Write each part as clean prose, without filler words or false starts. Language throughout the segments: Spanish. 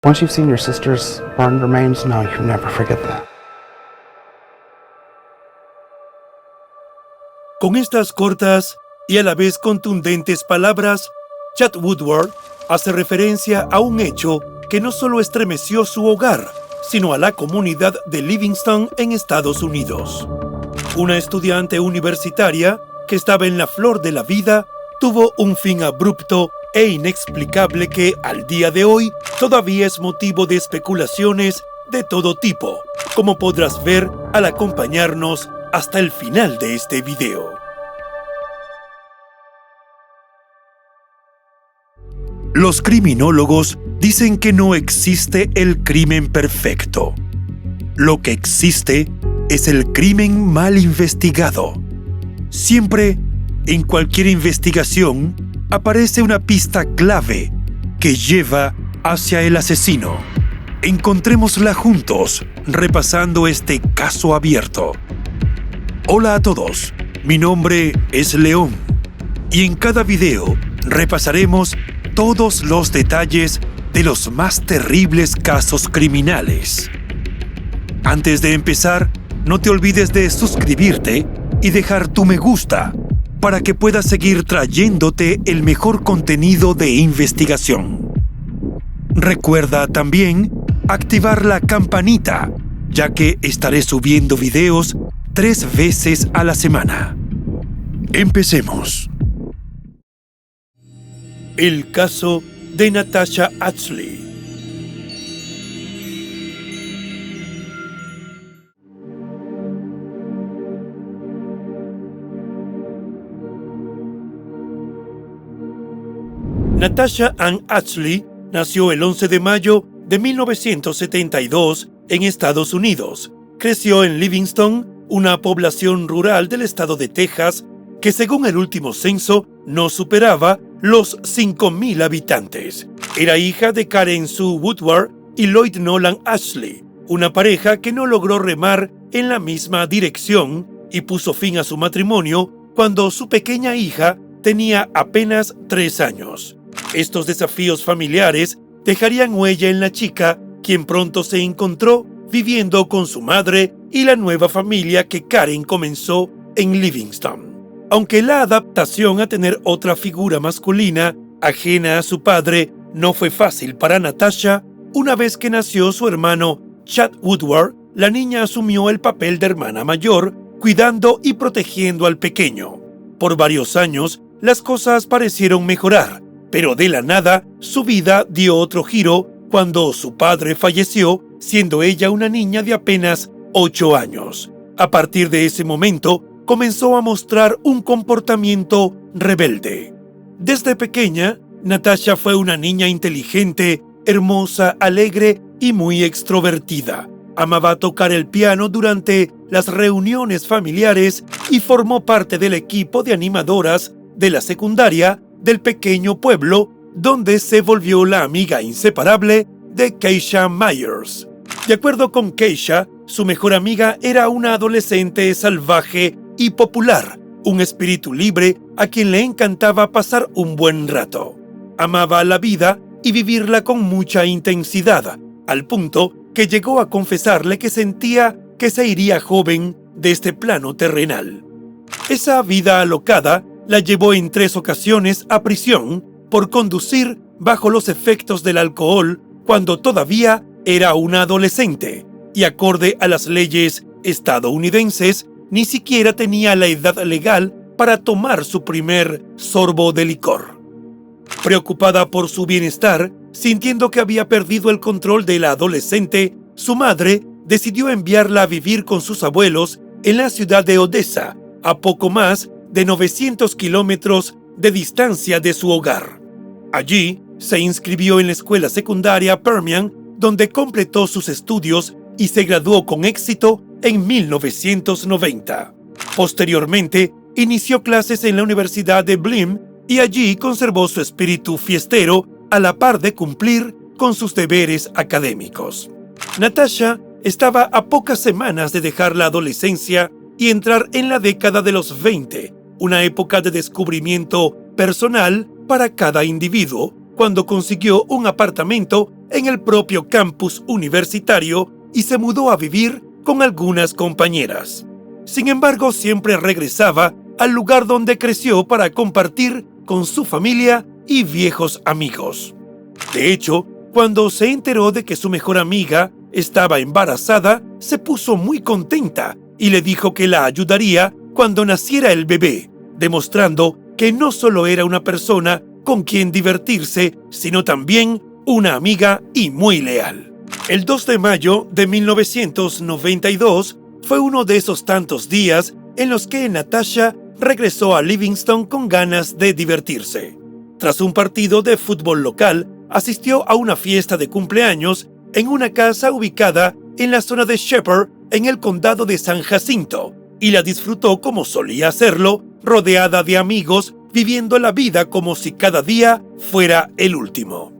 Once you've seen your sister's burned remains, no, you never forget that. Con estas cortas y a la vez contundentes palabras, Chad Woodward hace referencia a un hecho que no solo estremeció su hogar, sino a la comunidad de Livingston en Estados Unidos. Una estudiante universitaria que estaba en la flor de la vida tuvo un fin abrupto e inexplicable que, al día de hoy, todavía es motivo de especulaciones de todo tipo, como podrás ver al acompañarnos hasta el final de este video. Los criminólogos dicen que no existe el crimen perfecto. Lo que existe es el crimen mal investigado. Siempre, en cualquier investigación, aparece una pista clave que lleva hacia el asesino. Encontrémosla juntos, repasando este caso abierto. Hola a todos, mi nombre es León, y en cada video repasaremos todos los detalles de los más terribles casos criminales. Antes de empezar, no te olvides de suscribirte y dejar tu me gusta para que puedas seguir trayéndote el mejor contenido de investigación. Recuerda también activar la campanita, ya que estaré subiendo videos 3 veces a la semana. Empecemos. El caso de Natasha Ashley. Natasha Ann Ashley nació el 11 de mayo de 1972 en Estados Unidos. Creció en Livingston, una población rural del estado de Texas que, según el último censo, no superaba los 5,000 habitantes. Era hija de Karen Sue Woodward y Lloyd Nolan Ashley, una pareja que no logró remar en la misma dirección y puso fin a su matrimonio cuando su pequeña hija tenía apenas 3 años. Estos desafíos familiares dejarían huella en la chica, quien pronto se encontró viviendo con su madre y la nueva familia que Karen comenzó en Livingston. Aunque la adaptación a tener otra figura masculina ajena a su padre no fue fácil para Natasha, una vez que nació su hermano Chad Woodward, la niña asumió el papel de hermana mayor, cuidando y protegiendo al pequeño. Por varios años, las cosas parecieron mejorar, pero de la nada, su vida dio otro giro cuando su padre falleció, siendo ella una niña de apenas 8 años. A partir de ese momento, comenzó a mostrar un comportamiento rebelde. Desde pequeña, Natasha fue una niña inteligente, hermosa, alegre y muy extrovertida. Amaba tocar el piano durante las reuniones familiares y formó parte del equipo de animadoras de la secundaria del pequeño pueblo, donde se volvió la amiga inseparable de Keisha Myers. De acuerdo con Keisha, su mejor amiga era una adolescente salvaje y popular, un espíritu libre a quien le encantaba pasar un buen rato. Amaba la vida y vivirla con mucha intensidad, al punto que llegó a confesarle que sentía que se iría joven de este plano terrenal. Esa vida alocada la llevó en 3 ocasiones a prisión por conducir bajo los efectos del alcohol cuando todavía era una adolescente y, acorde a las leyes estadounidenses, ni siquiera tenía la edad legal para tomar su primer sorbo de licor. Preocupada por su bienestar, sintiendo que había perdido el control de la adolescente, su madre decidió enviarla a vivir con sus abuelos en la ciudad de Odessa, a poco más de 900 kilómetros de distancia de su hogar. Allí se inscribió en la escuela secundaria Permian, donde completó sus estudios y se graduó con éxito en 1990. Posteriormente, inició clases en la Universidad de Blum y allí conservó su espíritu fiestero a la par de cumplir con sus deberes académicos. Natasha estaba a pocas semanas de dejar la adolescencia y entrar en la década de los 20, una época de descubrimiento personal para cada individuo, cuando consiguió un apartamento en el propio campus universitario y se mudó a vivir con algunas compañeras. Sin embargo, siempre regresaba al lugar donde creció para compartir con su familia y viejos amigos. De hecho, cuando se enteró de que su mejor amiga estaba embarazada, se puso muy contenta y le dijo que la ayudaría cuando naciera el bebé, demostrando que no solo era una persona con quien divertirse, sino también una amiga y muy leal. El 2 de mayo de 1992 fue uno de esos tantos días en los que Natasha regresó a Livingston con ganas de divertirse. Tras un partido de fútbol local, asistió a una fiesta de cumpleaños en una casa ubicada en la zona de Shepherd, en el condado de San Jacinto, y la disfrutó como solía hacerlo, rodeada de amigos, viviendo la vida como si cada día fuera el último.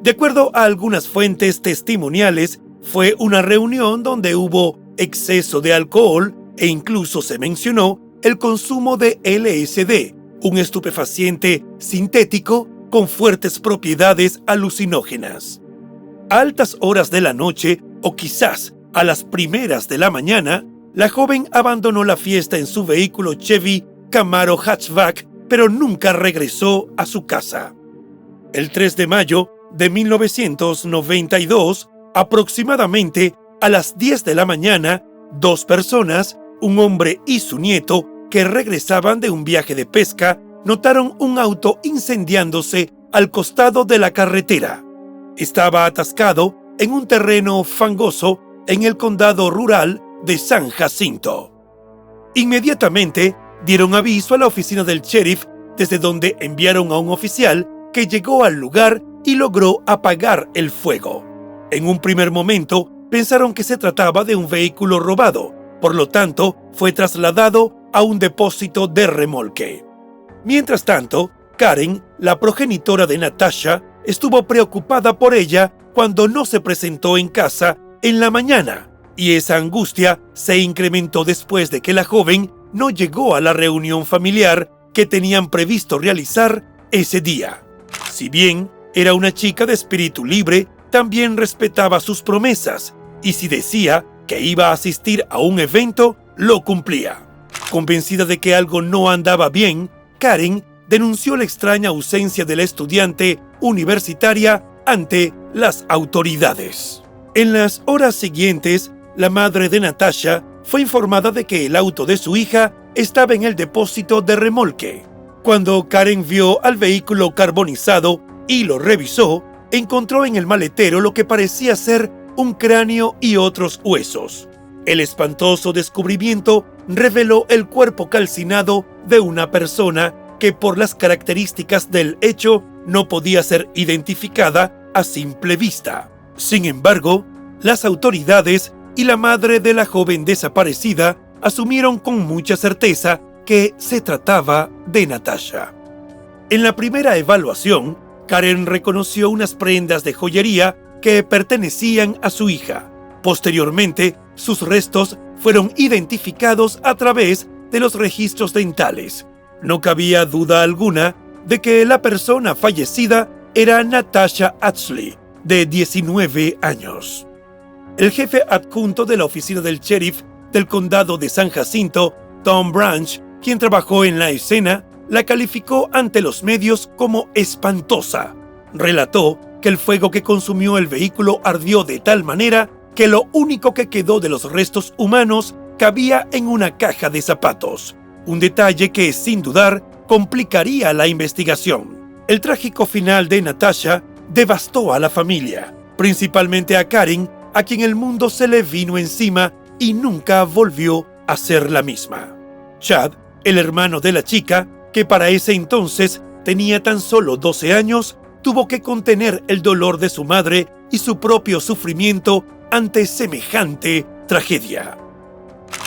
De acuerdo a algunas fuentes testimoniales, fue una reunión donde hubo exceso de alcohol e incluso se mencionó el consumo de LSD, un estupefaciente sintético con fuertes propiedades alucinógenas. A altas horas de la noche, o quizás a las primeras de la mañana, la joven abandonó la fiesta en su vehículo Chevy Camaro hatchback, pero nunca regresó a su casa. El 3 de mayo de 1992, aproximadamente a las 10 de la mañana, dos personas, un hombre y su nieto, que regresaban de un viaje de pesca, notaron un auto incendiándose al costado de la carretera. Estaba atascado en un terreno fangoso en el condado rural de San Jacinto. Inmediatamente dieron aviso a la oficina del sheriff, desde donde enviaron a un oficial que llegó al lugar y logró apagar el fuego. En un primer momento pensaron que se trataba de un vehículo robado, por lo tanto fue trasladado a un depósito de remolque. Mientras tanto, Karen, la progenitora de Natasha, estuvo preocupada por ella cuando no se presentó en casa en la mañana, y esa angustia se incrementó después de que la joven no llegó a la reunión familiar que tenían previsto realizar ese día. Si bien era una chica de espíritu libre, también respetaba sus promesas, y si decía que iba a asistir a un evento, lo cumplía. Convencida de que algo no andaba bien, Karen denunció la extraña ausencia de la estudiante universitaria ante las autoridades. En las horas siguientes, la madre de Natasha fue informada de que el auto de su hija estaba en el depósito de remolque. Cuando Karen vio al vehículo carbonizado y lo revisó, encontró en el maletero lo que parecía ser un cráneo y otros huesos. El espantoso descubrimiento reveló el cuerpo calcinado de una persona que por las características del hecho no podía ser identificada a simple vista. Sin embargo, las autoridades y la madre de la joven desaparecida asumieron con mucha certeza que se trataba de Natasha. En la primera evaluación, Karen reconoció unas prendas de joyería que pertenecían a su hija. Posteriormente, sus restos fueron identificados a través de los registros dentales. No cabía duda alguna de que la persona fallecida era Natasha Ashley, de 19 años. El jefe adjunto de la oficina del sheriff del condado de San Jacinto, Tom Branch, quien trabajó en la escena, la calificó ante los medios como espantosa. Relató que el fuego que consumió el vehículo ardió de tal manera que lo único que quedó de los restos humanos cabía en una caja de zapatos, un detalle que, sin dudar, complicaría la investigación. El trágico final de Natasha devastó a la familia, principalmente a Karen, a quien el mundo se le vino encima y nunca volvió a ser la misma. Chad, el hermano de la chica, que para ese entonces tenía tan solo 12 años, tuvo que contener el dolor de su madre y su propio sufrimiento ante semejante tragedia.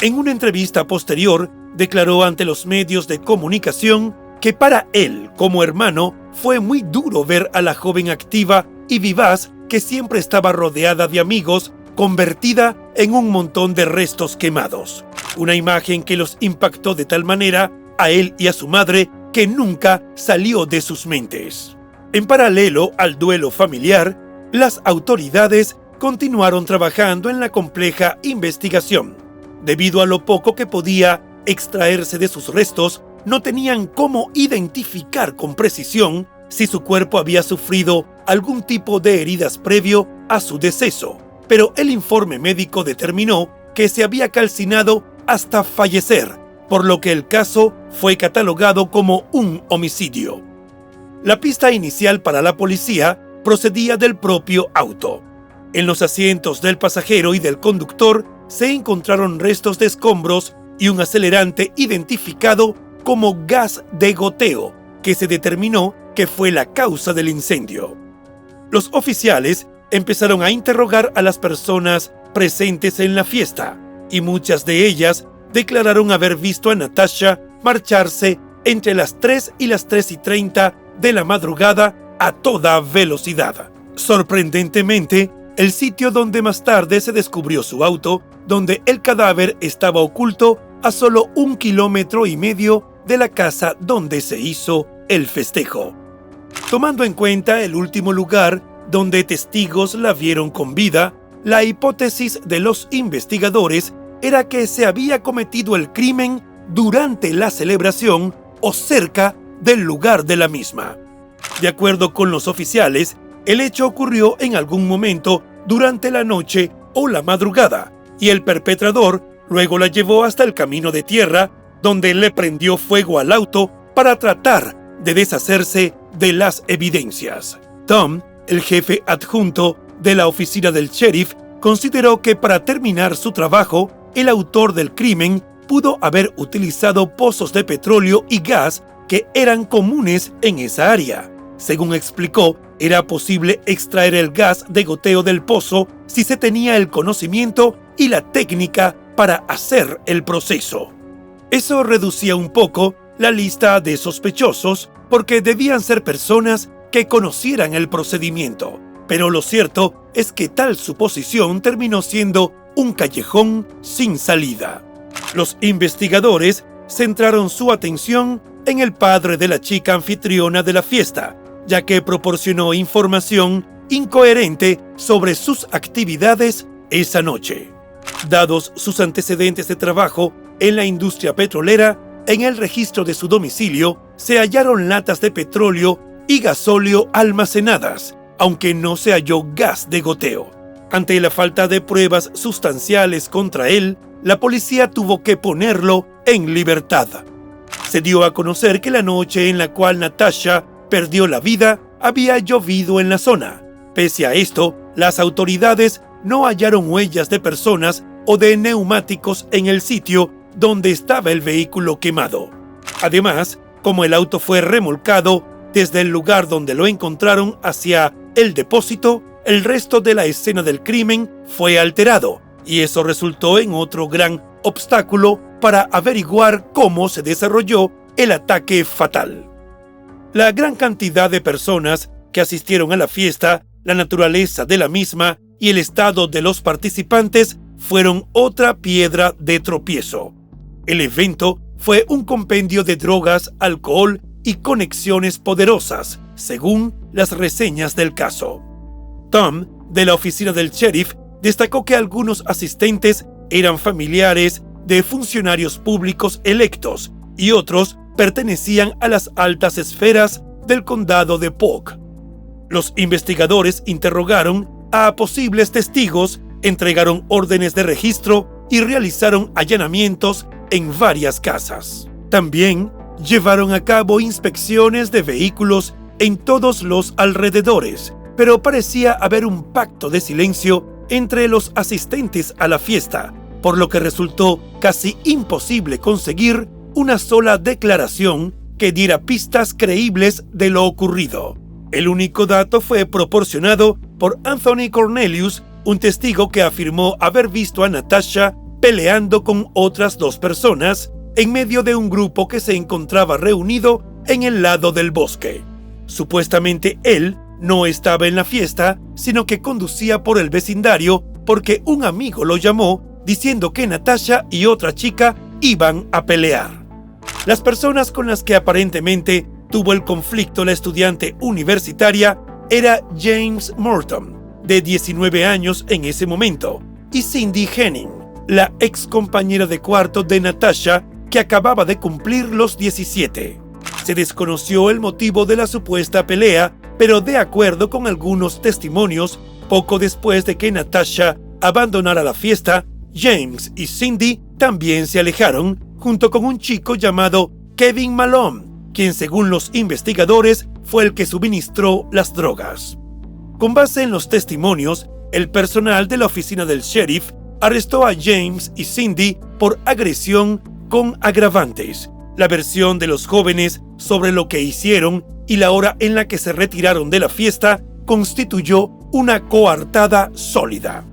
En una entrevista posterior, declaró ante los medios de comunicación que para él, como hermano, fue muy duro ver a la joven activa y vivaz que siempre estaba rodeada de amigos, convertida en un montón de restos quemados. Una imagen que los impactó de tal manera a él y a su madre que nunca salió de sus mentes. En paralelo al duelo familiar, las autoridades continuaron trabajando en la compleja investigación. Debido a lo poco que podía extraerse de sus restos, no tenían cómo identificar con precisión si su cuerpo había sufrido algún tipo de heridas previo a su deceso, pero el informe médico determinó que se había calcinado hasta fallecer, por lo que el caso fue catalogado como un homicidio. La pista inicial para la policía procedía del propio auto. En los asientos del pasajero y del conductor se encontraron restos de escombros y un acelerante identificado como gas de goteo, que se determinó que fue la causa del incendio. Los oficiales empezaron a interrogar a las personas presentes en la fiesta, y muchas de ellas declararon haber visto a Natasha marcharse entre las 3 y las 3:30 de la madrugada a toda velocidad. Sorprendentemente, el sitio donde más tarde se descubrió su auto, donde el cadáver estaba oculto a solo 1,5 kilómetros de la casa donde se hizo el festejo. Tomando en cuenta el último lugar donde testigos la vieron con vida, la hipótesis de los investigadores era que se había cometido el crimen durante la celebración o cerca del lugar de la misma. De acuerdo con los oficiales, el hecho ocurrió en algún momento durante la noche o la madrugada, y el perpetrador luego la llevó hasta el camino de tierra, donde le prendió fuego al auto para tratar de deshacerse de las evidencias. Tom, el jefe adjunto de la oficina del sheriff, consideró que para terminar su trabajo, el autor del crimen pudo haber utilizado pozos de petróleo y gas que eran comunes en esa área. Según explicó, era posible extraer el gas de goteo del pozo si se tenía el conocimiento y la técnica para hacer el proceso. Eso reducía un poco la lista de sospechosos porque debían ser personas que conocieran el procedimiento, pero lo cierto es que tal suposición terminó siendo un callejón sin salida. Los investigadores centraron su atención en el padre de la chica anfitriona de la fiesta, ya que proporcionó información incoherente sobre sus actividades esa noche. Dados sus antecedentes de trabajo en la industria petrolera, en el registro de su domicilio se hallaron latas de petróleo y gasóleo almacenadas, aunque no se halló gas de goteo. Ante la falta de pruebas sustanciales contra él, la policía tuvo que ponerlo en libertad. Se dio a conocer que la noche en la cual Natasha perdió la vida había llovido en la zona. Pese a esto, las autoridades no hallaron huellas de personas o de neumáticos en el sitio donde estaba el vehículo quemado. Además, como el auto fue remolcado desde el lugar donde lo encontraron hacia el depósito, el resto de la escena del crimen fue alterado, y eso resultó en otro gran obstáculo para averiguar cómo se desarrolló el ataque fatal. La gran cantidad de personas que asistieron a la fiesta, la naturaleza de la misma y el estado de los participantes fueron otra piedra de tropiezo. El evento fue un compendio de drogas, alcohol y conexiones poderosas, según las reseñas del caso. Tom, de la oficina del sheriff, destacó que algunos asistentes eran familiares de funcionarios públicos electos y otros pertenecían a las altas esferas del condado de Polk. Los investigadores interrogaron a posibles testigos, entregaron órdenes de registro y realizaron allanamientos en varias casas. También llevaron a cabo inspecciones de vehículos en todos los alrededores, pero parecía haber un pacto de silencio entre los asistentes a la fiesta, por lo que resultó casi imposible conseguir una sola declaración que diera pistas creíbles de lo ocurrido. El único dato fue proporcionado por Anthony Cornelius, un testigo que afirmó haber visto a Natasha peleando con otras 2 personas en medio de un grupo que se encontraba reunido en el lado del bosque. Supuestamente él no estaba en la fiesta, sino que conducía por el vecindario porque un amigo lo llamó diciendo que Natasha y otra chica iban a pelear. Las personas con las que aparentemente tuvo el conflicto la estudiante universitaria era James Morton, de 19 años en ese momento, y Cindy Henning, la ex compañera de cuarto de Natasha, que acababa de cumplir los 17. Se desconoció el motivo de la supuesta pelea, pero de acuerdo con algunos testimonios, poco después de que Natasha abandonara la fiesta, James y Cindy también se alejaron, junto con un chico llamado Kevin Malone, quien según los investigadores fue el que suministró las drogas. Con base en los testimonios, el personal de la oficina del sheriff arrestó a James y Cindy por agresión con agravantes. La versión de los jóvenes sobre lo que hicieron y la hora en la que se retiraron de la fiesta constituyó una coartada sólida.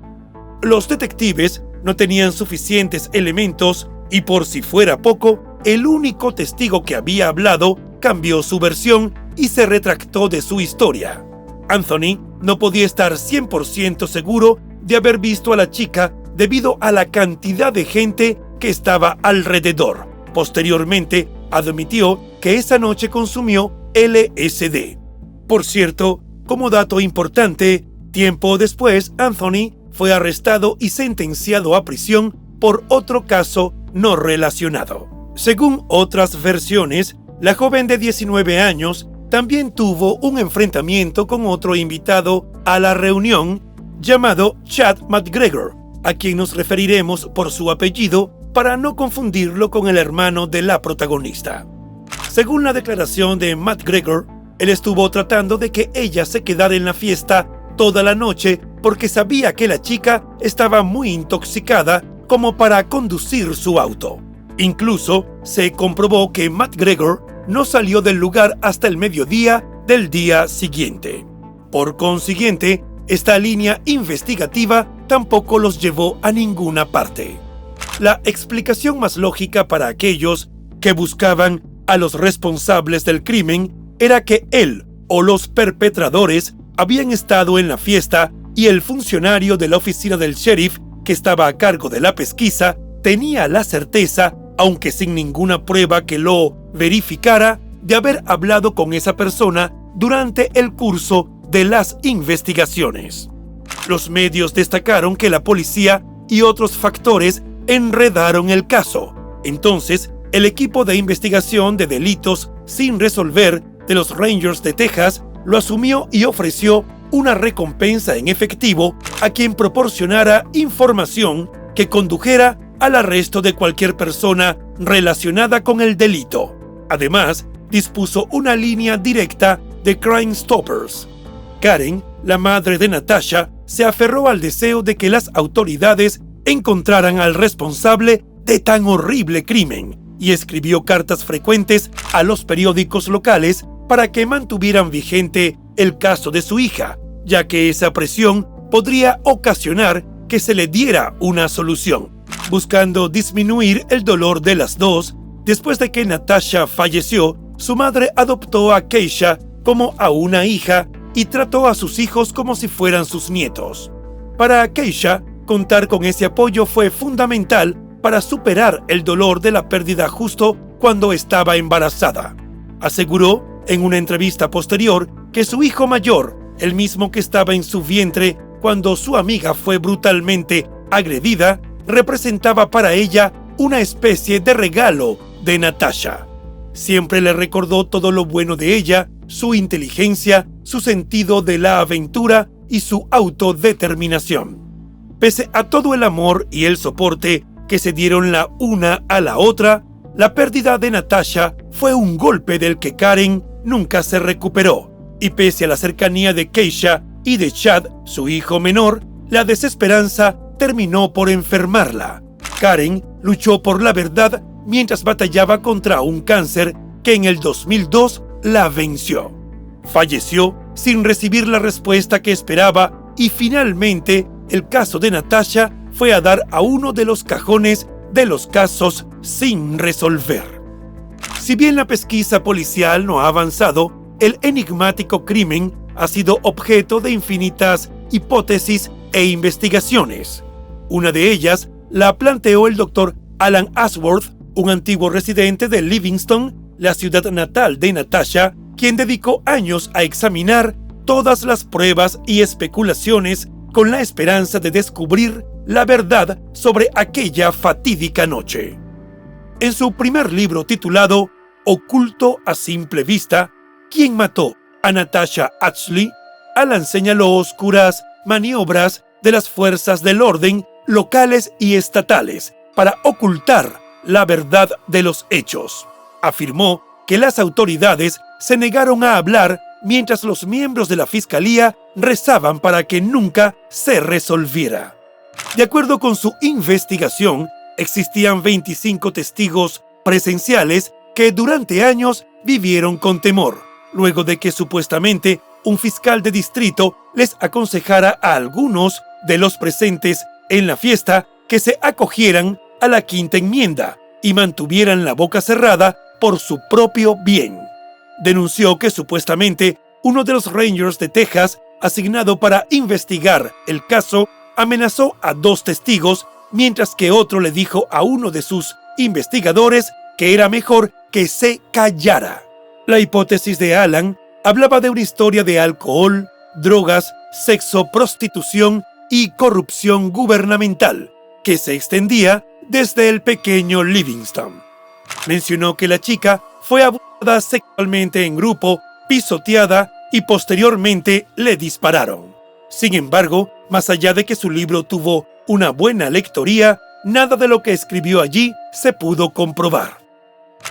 Los detectives no tenían suficientes elementos y, por si fuera poco, el único testigo que había hablado cambió su versión y se retractó de su historia. Anthony no podía estar 100% seguro de haber visto a la chica debido a la cantidad de gente que estaba alrededor. Posteriormente, admitió que esa noche consumió LSD. Por cierto, como dato importante, tiempo después, Anthony fue arrestado y sentenciado a prisión por otro caso no relacionado. Según otras versiones, la joven de 19 años también tuvo un enfrentamiento con otro invitado a la reunión llamado Chad McGregor, a quien nos referiremos por su apellido para no confundirlo con el hermano de la protagonista. Según la declaración de McGregor, él estuvo tratando de que ella se quedara en la fiesta toda la noche porque sabía que la chica estaba muy intoxicada como para conducir su auto. Incluso se comprobó que McGregor no salió del lugar hasta el mediodía del día siguiente. Por consiguiente, esta línea investigativa tampoco los llevó a ninguna parte. La explicación más lógica para aquellos que buscaban a los responsables del crimen era que él o los perpetradores habían estado en la fiesta y el funcionario de la oficina del sheriff que estaba a cargo de la pesquisa tenía la certeza, aunque sin ninguna prueba que lo verificara, de haber hablado con esa persona durante el curso de las investigaciones. Los medios destacaron que la policía y otros factores enredaron el caso. Entonces, el equipo de investigación de delitos sin resolver de los Rangers de Texas lo asumió y ofreció una recompensa en efectivo a quien proporcionara información que condujera al arresto de cualquier persona relacionada con el delito. Además, dispuso una línea directa de Crime Stoppers. Karen, la madre de Natasha, se aferró al deseo de que las autoridades encontraran al responsable de tan horrible crimen y escribió cartas frecuentes a los periódicos locales para que mantuvieran vigente el caso de su hija, ya que esa presión podría ocasionar que se le diera una solución. Buscando disminuir el dolor de las dos, después de que Natasha falleció, su madre adoptó a Keisha como a una hija y trató a sus hijos como si fueran sus nietos. Para Keisha, contar con ese apoyo fue fundamental para superar el dolor de la pérdida justo cuando estaba embarazada. Aseguró en una entrevista posterior que su hijo mayor, el mismo que estaba en su vientre cuando su amiga fue brutalmente agredida, representaba para ella una especie de regalo de Natasha. Siempre le recordó todo lo bueno de ella, su inteligencia, su sentido de la aventura y su autodeterminación. Pese a todo el amor y el soporte que se dieron la una a la otra, la pérdida de Natasha fue un golpe del que Karen nunca se recuperó, y pese a la cercanía de Keisha y de Chad, su hijo menor, la desesperanza terminó por enfermarla. Karen luchó por la verdad mientras batallaba contra un cáncer que en el 2002 la venció. Falleció sin recibir la respuesta que esperaba y finalmente el caso de Natasha fue a dar a uno de los cajones de los casos sin resolver. Si bien la pesquisa policial no ha avanzado, el enigmático crimen ha sido objeto de infinitas hipótesis e investigaciones. Una de ellas la planteó el Dr. Alan Ashworth, un antiguo residente de Livingston, la ciudad natal de Natasha, quien dedicó años a examinar todas las pruebas y especulaciones con la esperanza de descubrir la verdad sobre aquella fatídica noche. En su primer libro titulado Oculto a simple vista, ¿quién mató a Natasha Ashley?, Alan señaló oscuras maniobras de las fuerzas del orden locales y estatales para ocultar la verdad de los hechos. Afirmó que las autoridades se negaron a hablar mientras los miembros de la fiscalía rezaban para que nunca se resolviera. De acuerdo con su investigación, existían 25 testigos presenciales que durante años vivieron con temor, luego de que supuestamente un fiscal de distrito les aconsejara a algunos de los presentes en la fiesta que se acogieran a la Quinta Enmienda y mantuvieran la boca cerrada por su propio bien. Denunció que supuestamente uno de los Rangers de Texas, asignado para investigar el caso, amenazó a 2 testigos, mientras que otro le dijo a uno de sus investigadores que era mejor que se callara. La hipótesis de Alan hablaba de una historia de alcohol, drogas, sexo, prostitución y corrupción gubernamental que se extendía desde el pequeño Livingston. Mencionó que la chica fue abusada sexualmente en grupo, pisoteada y posteriormente le dispararon. Sin embargo, más allá de que su libro tuvo una buena lectoría, nada de lo que escribió allí se pudo comprobar.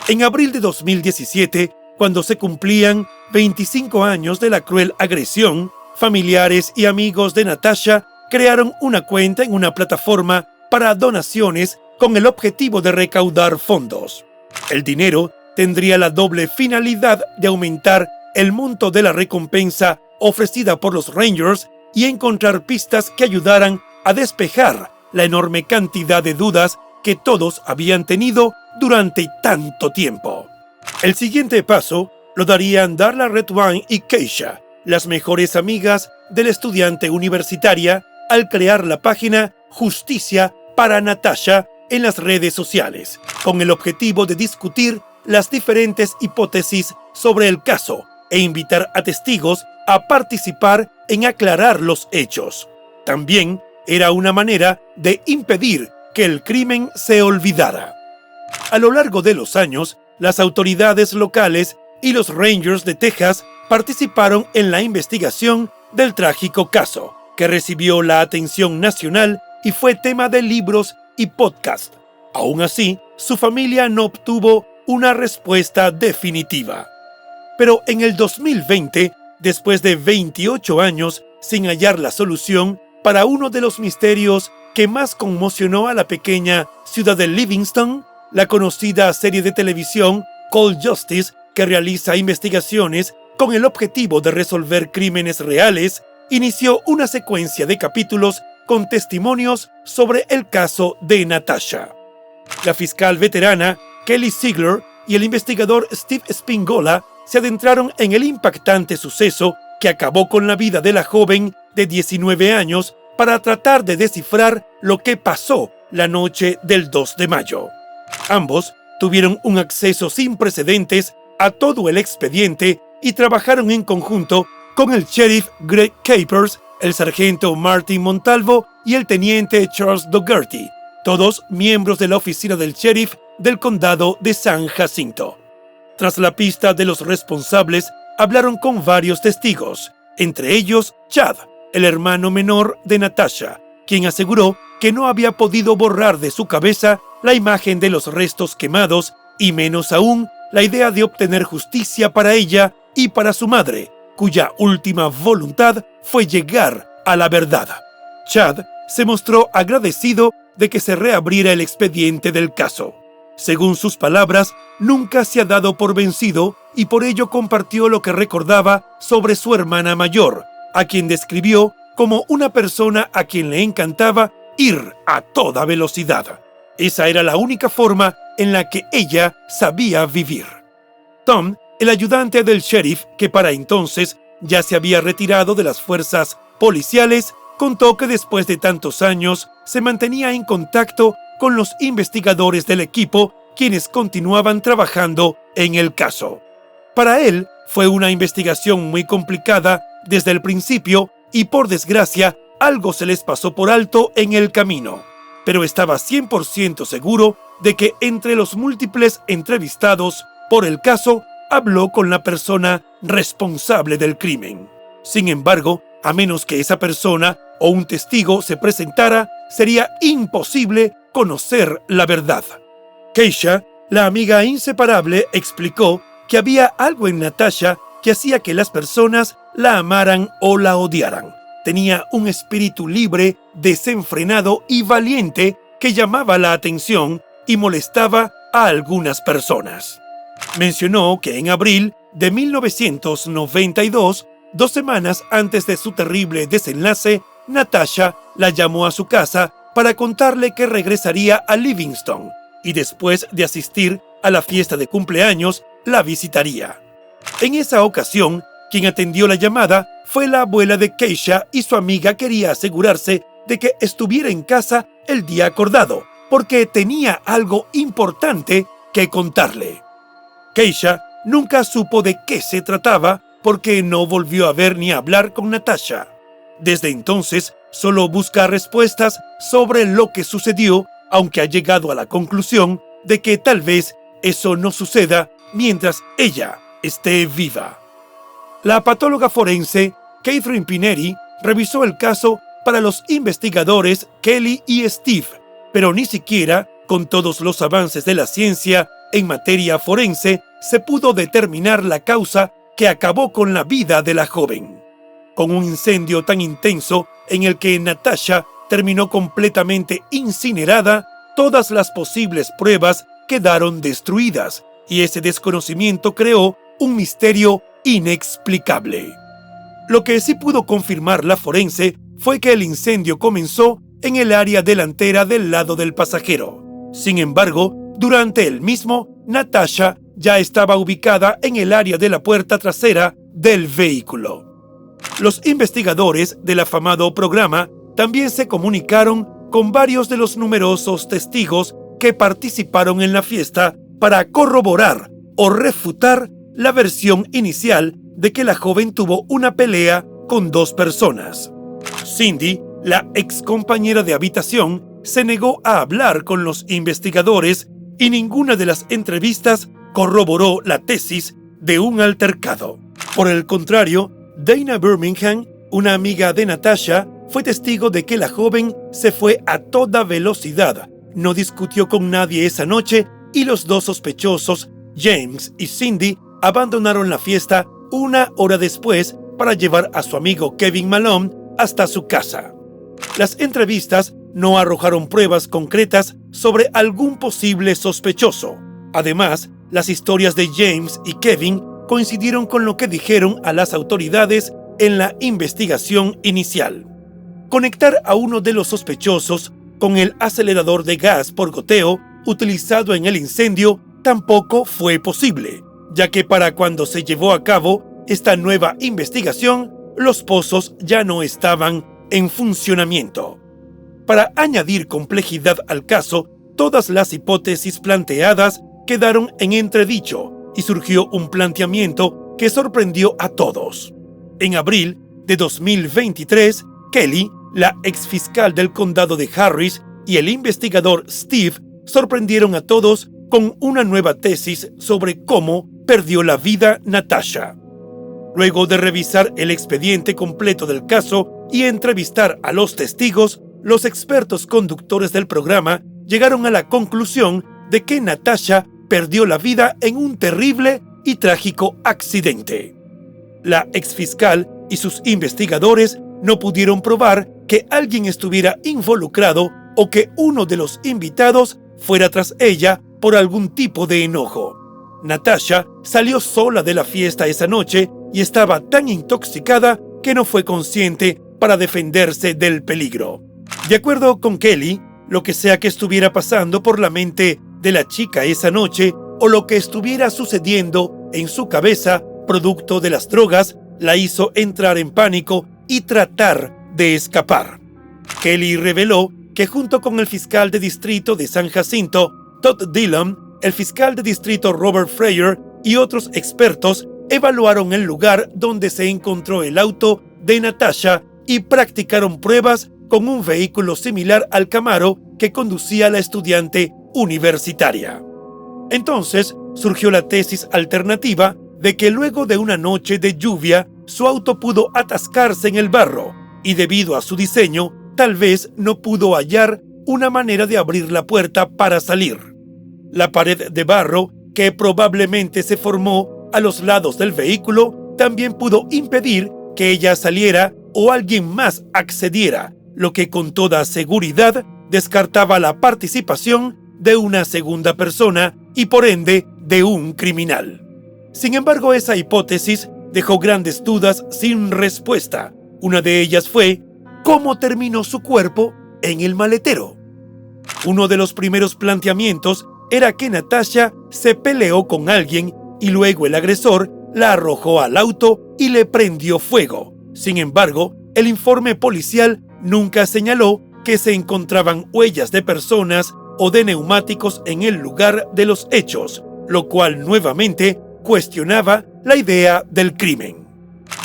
En abril de 2017, cuando se cumplían 25 años de la cruel agresión, familiares y amigos de Natasha crearon una cuenta en una plataforma para donaciones con el objetivo de recaudar fondos. El dinero tendría la doble finalidad de aumentar el monto de la recompensa ofrecida por los Rangers y encontrar pistas que ayudaran a despejar la enorme cantidad de dudas que todos habían tenido durante tanto tiempo. El siguiente paso lo darían Darla Redwine y Keisha, las mejores amigas del estudiante universitaria, al crear la página Justicia para Natasha en las redes sociales, con el objetivo de discutir las diferentes hipótesis sobre el caso e invitar a testigos a participar en aclarar los hechos. También era una manera de impedir que el crimen se olvidara. A lo largo de los años, las autoridades locales y los Rangers de Texas participaron en la investigación del trágico caso, que recibió la atención nacional y fue tema de libros y podcasts. Aún así, su familia no obtuvo una respuesta definitiva. Pero en el 2020, después de 28 años sin hallar la solución para uno de los misterios que más conmocionó a la pequeña ciudad de Livingston, la conocida serie de televisión Cold Justice, que realiza investigaciones con el objetivo de resolver crímenes reales, inició una secuencia de capítulos con testimonios sobre el caso de Natasha. La fiscal veterana Kelly Ziegler y el investigador Steve Spingola se adentraron en el impactante suceso que acabó con la vida de la joven de 19 años para tratar de descifrar lo que pasó la noche del 2 de mayo. Ambos tuvieron un acceso sin precedentes a todo el expediente y trabajaron en conjunto con el sheriff Greg Capers, el sargento Martin Montalvo y el teniente Charles Dougherty, todos miembros de la oficina del sheriff del condado de San Jacinto. Tras la pista de los responsables, hablaron con varios testigos, entre ellos Chad, el hermano menor de Natasha, quien aseguró que no había podido borrar de su cabeza la imagen de los restos quemados y menos aún la idea de obtener justicia para ella y para su madre, cuya última voluntad fue llegar a la verdad. Chad se mostró agradecido de que se reabriera el expediente del caso. Según sus palabras, nunca se ha dado por vencido y por ello compartió lo que recordaba sobre su hermana mayor, a quien describió como una persona a quien le encantaba ir a toda velocidad. Esa era la única forma en la que ella sabía vivir. Tom, el ayudante del sheriff, que para entonces ya se había retirado de las fuerzas policiales, contó que después de tantos años se mantenía en contacto con los investigadores del equipo, quienes continuaban trabajando en el caso. Para él, fue una investigación muy complicada desde el principio y, por desgracia, algo se les pasó por alto en el camino. Pero estaba 100% seguro de que entre los múltiples entrevistados por el caso, habló con la persona responsable del crimen. Sin embargo, a menos que esa persona o un testigo se presentara, sería imposible conocer la verdad. Keisha, la amiga inseparable, explicó que había algo en Natasha que hacía que las personas la amaran o la odiaran. Tenía un espíritu libre, desenfrenado y valiente que llamaba la atención y molestaba a algunas personas. Mencionó que en abril de 1992, 2 semanas antes de su terrible desenlace, Natasha la llamó a su casa para contarle que regresaría a Livingston y después de asistir a la fiesta de cumpleaños, la visitaría. En esa ocasión, quien atendió la llamada fue la abuela de Keisha y su amiga quería asegurarse de que estuviera en casa el día acordado, porque tenía algo importante que contarle. Keisha nunca supo de qué se trataba porque no volvió a ver ni a hablar con Natasha. Desde entonces, solo busca respuestas sobre lo que sucedió, aunque ha llegado a la conclusión de que tal vez eso no suceda mientras ella esté viva. La patóloga forense Catherine Pineri revisó el caso para los investigadores Kelly y Steve, pero ni siquiera, con todos los avances de la ciencia en materia forense, se pudo determinar la causa que acabó con la vida de la joven. Con un incendio tan intenso en el que Natasha terminó completamente incinerada, todas las posibles pruebas quedaron destruidas y ese desconocimiento creó un misterio inexplicable. Lo que sí pudo confirmar la forense fue que el incendio comenzó en el área delantera del lado del pasajero. Sin embargo, durante el mismo, Natasha ya estaba ubicada en el área de la puerta trasera del vehículo. Los investigadores del afamado programa también se comunicaron con varios de los numerosos testigos que participaron en la fiesta para corroborar o refutar la versión inicial de que la joven tuvo una pelea con 2 personas. Cindy, la ex compañera de habitación, se negó a hablar con los investigadores y ninguna de las entrevistas corroboró la tesis de un altercado. Por el contrario, Dana Birmingham, una amiga de Natasha, fue testigo de que la joven se fue a toda velocidad, no discutió con nadie esa noche y los 2 sospechosos, James y Cindy, abandonaron la fiesta 1 hora después para llevar a su amigo Kevin Malone hasta su casa. Las entrevistas no arrojaron pruebas concretas sobre algún posible sospechoso. Además, las historias de James y Kevin coincidieron con lo que dijeron a las autoridades en la investigación inicial. Conectar a uno de los sospechosos con el acelerador de gas por goteo utilizado en el incendio tampoco fue posible, ya que para cuando se llevó a cabo esta nueva investigación, los pozos ya no estaban en funcionamiento. Para añadir complejidad al caso, todas las hipótesis planteadas quedaron en entredicho y surgió un planteamiento que sorprendió a todos. En abril de 2023, Kelly, la exfiscal del condado de Harris, y el investigador Steve sorprendieron a todos con una nueva tesis sobre cómo perdió la vida Natasha. Luego de revisar el expediente completo del caso y entrevistar a los testigos, los expertos conductores del programa llegaron a la conclusión de que Natasha perdió la vida en un terrible y trágico accidente. La exfiscal y sus investigadores no pudieron probar que alguien estuviera involucrado o que uno de los invitados fuera tras ella por algún tipo de enojo. Natasha salió sola de la fiesta esa noche y estaba tan intoxicada que no fue consciente para defenderse del peligro. De acuerdo con Kelly, lo que sea que estuviera pasando por la mente de la chica esa noche o lo que estuviera sucediendo en su cabeza, producto de las drogas, la hizo entrar en pánico y tratar de escapar. Kelly reveló que junto con el fiscal de distrito de San Jacinto, Todd Dillon, el fiscal de distrito Robert Freyer y otros expertos evaluaron el lugar donde se encontró el auto de Natasha y practicaron pruebas con un vehículo similar al Camaro que conducía la estudiante universitaria. Entonces surgió la tesis alternativa de que luego de una noche de lluvia, su auto pudo atascarse en el barro y debido a su diseño, tal vez no pudo hallar una manera de abrir la puerta para salir. La pared de barro, que probablemente se formó a los lados del vehículo, también pudo impedir que ella saliera o alguien más accediera, lo que con toda seguridad descartaba la participación de una segunda persona y por ende de un criminal. Sin embargo, esa hipótesis dejó grandes dudas sin respuesta. Una de ellas fue ¿cómo terminó su cuerpo en el maletero? Uno de los primeros planteamientos era que Natasha se peleó con alguien y luego el agresor la arrojó al auto y le prendió fuego. Sin embargo, el informe policial nunca señaló que se encontraban huellas de personas o de neumáticos en el lugar de los hechos, lo cual nuevamente cuestionaba la idea del crimen.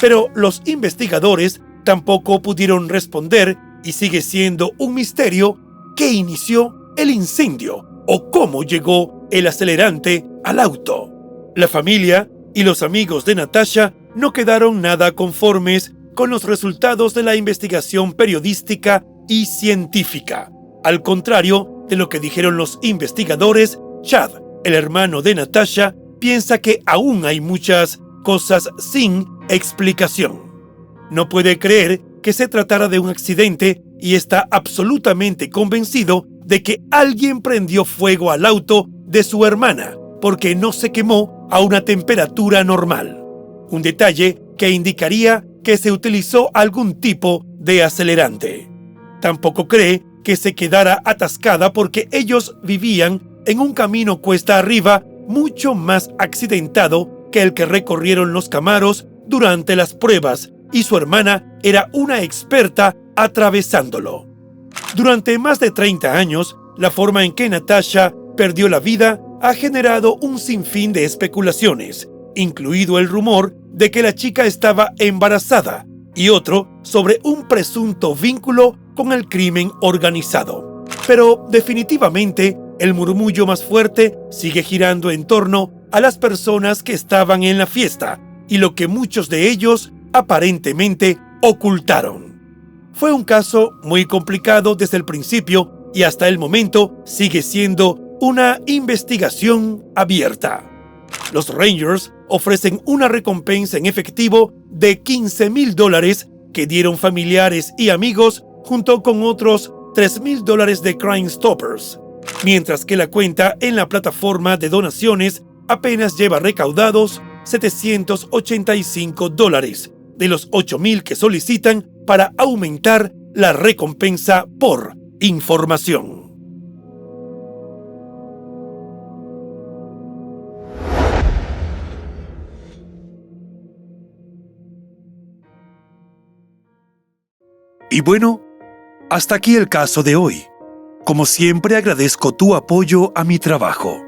Pero los investigadores tampoco pudieron responder y sigue siendo un misterio qué inició el incendio o cómo llegó el acelerante al auto. La familia y los amigos de Natasha no quedaron nada conformes con los resultados de la investigación periodística y científica. Al contrario de lo que dijeron los investigadores, Chad, el hermano de Natasha, piensa que aún hay muchas cosas sin explicación. No puede creer que se tratara de un accidente y está absolutamente convencido de que alguien prendió fuego al auto de su hermana porque no se quemó a una temperatura normal. Un detalle que indicaría que se utilizó algún tipo de acelerante. Tampoco cree que se quedara atascada porque ellos vivían en un camino cuesta arriba mucho más accidentado que el que recorrieron los Camaros durante las pruebas y su hermana era una experta atravesándolo. Durante más de 30 años, la forma en que Natasha perdió la vida ha generado un sinfín de especulaciones, incluido el rumor de que la chica estaba embarazada y otro sobre un presunto vínculo con el crimen organizado. Pero definitivamente el murmullo más fuerte sigue girando en torno a las personas que estaban en la fiesta y lo que muchos de ellos aparentemente ocultaron. Fue un caso muy complicado desde el principio y hasta el momento sigue siendo una investigación abierta. Los Rangers ofrecen una recompensa en efectivo de $15,000 que dieron familiares y amigos junto con otros $3,000 de Crime Stoppers, mientras que la cuenta en la plataforma de donaciones apenas lleva recaudados $785 de los 8,000 que solicitan para aumentar la recompensa por información. Y bueno, hasta aquí el caso de hoy. Como siempre, agradezco tu apoyo a mi trabajo.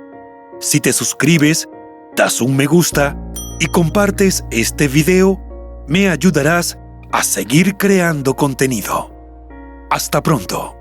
Si te suscribes, das un me gusta y compartes este video, me ayudarás a seguir creando contenido. Hasta pronto.